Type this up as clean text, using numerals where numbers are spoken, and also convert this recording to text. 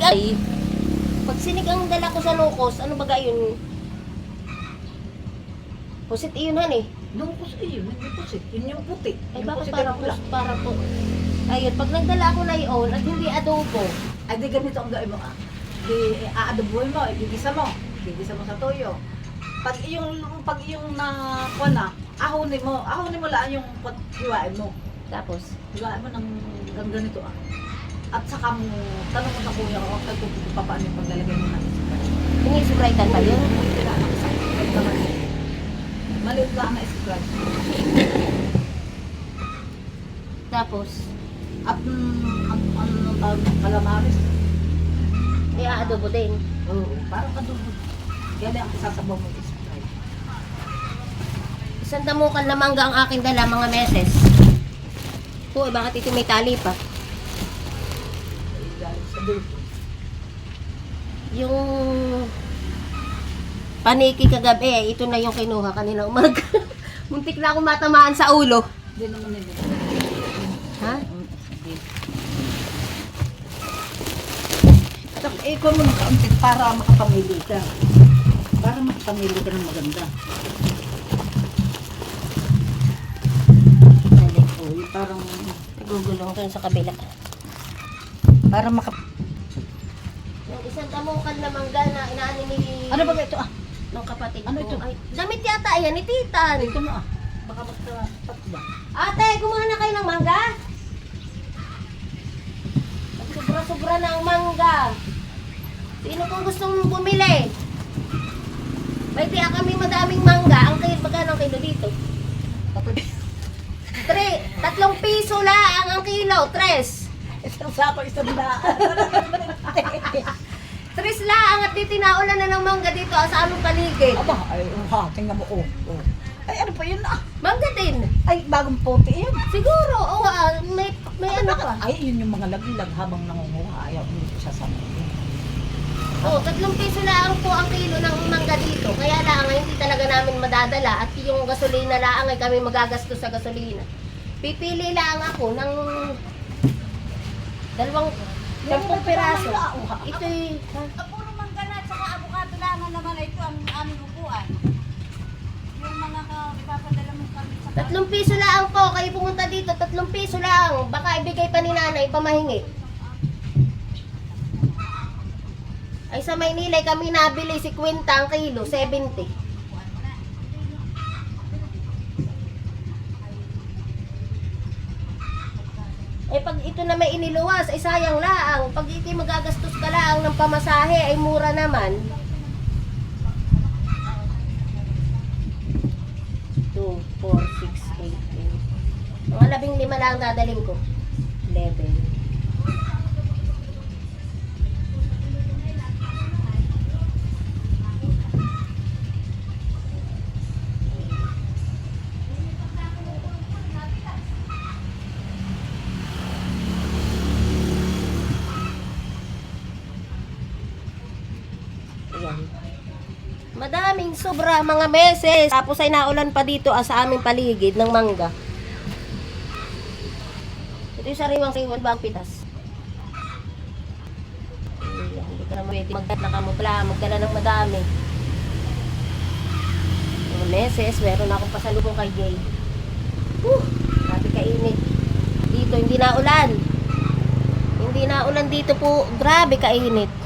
ay, pag sinig ang dala ko sa locos, ano ba yun? Pusit iyon han eh. Lungkos yun, hindi pusit. Yun yung puti. Ay Yung bakit pusit para ay pula. para po. Ayun, pag nagdala ako na iyon at hindi adobo, Ay di ganito ang gawin mo ah. Di aadoboy mo, igigisa mo. Igigisa mo sa toyo. Pag yung na na, ahonin mo lang yung hiwain mo. tapos, Hiwain mo ng ganito ah. At saka mo, tanong mo sa kuya ko, kung paano yung paglalagay mo ng isipay. ini-subraitan pa yun. Maliit lang na isipay. Tapos, At ano tawag ng calamares. i-adobo din. Oo, parang adobo. Kaya lang ang isasabaw mo is fried. Isang damukan na mangga ang aking dala mga meses. Uy, bakit ito may tali pa? Ay, galing sa dulo. Yung paniki kagabi, ito na yung kinuha kanina umaga. Muntik na akong matamaan sa ulo. Hindi naman nila. Ha? Hindi. At ikaw mo ng kaunti para makapamili ka. Para makapamili ka ng maganda. Dali. Uy, parang Nagugulong kayo sa kabila. para Yung isang damukan na mangga na inaani ni... Ano ba ito ah? ng kapatid Ano ko. ito? Ay, damit yata yan ni Titan. Ito mo ah. Baka magtapat ba? Ate, kumuha na kayo ng mangga? Sobra-sobra na ang mangga. Sino pong gustong bumili? May tiya kami madaming mangga. Ang kilo, magkano ang kilo dito? 3 piso lang ang kilo. 3 Isang sako, isang daan. lang at di tinaulan na ng mangga dito sa aming paligid. Aba, ay, tingnan mo, oh. Ay, ano pa yun ah? Mangga din. Ay, bagong puti yan. Siguro, may ano pa. Ay, yun yung mga laglag habang nangunguha. Ayaw, hindi siya sa Oh, 3 piso lang po ang kilo ng mangga dito. Kaya lang hindi talaga namin madadala at yung gasolina lang ay kami magagastos sa gasolina. Pipili lang ako ng 10 piraso. Ito'y Puro mangga na at saka avocado lang naman ito ang aming upuan. Yung mga ipapadala mo kami sa 3 piso lang po. Kayo pumunta dito, 3 piso lang. Baka ibigay pa ni nanay, pamahingi. Ay sa Maynila kami nabili 50 ang kilo, 70. Eh pag ito na may iniluwas, ay sayang laang. Pag iti magagastos ka lang ng pamasahe, ay mura naman. 2, 4, 6, 8, 10. Mga 15 lang dadaling ko. 11. Ayan. Madaming sobra mga meses. Tapos ay naulan pa dito sa aming paligid ng mangga. Ito yung sariwang bang pitas. Ayan, hindi ka na pwede magdala ng madami. Mga meses, meron akong pasalubong kay Jay. Grabe kainit. Dito hindi na ulan. Hindi na ulan dito po. Grabe kainit.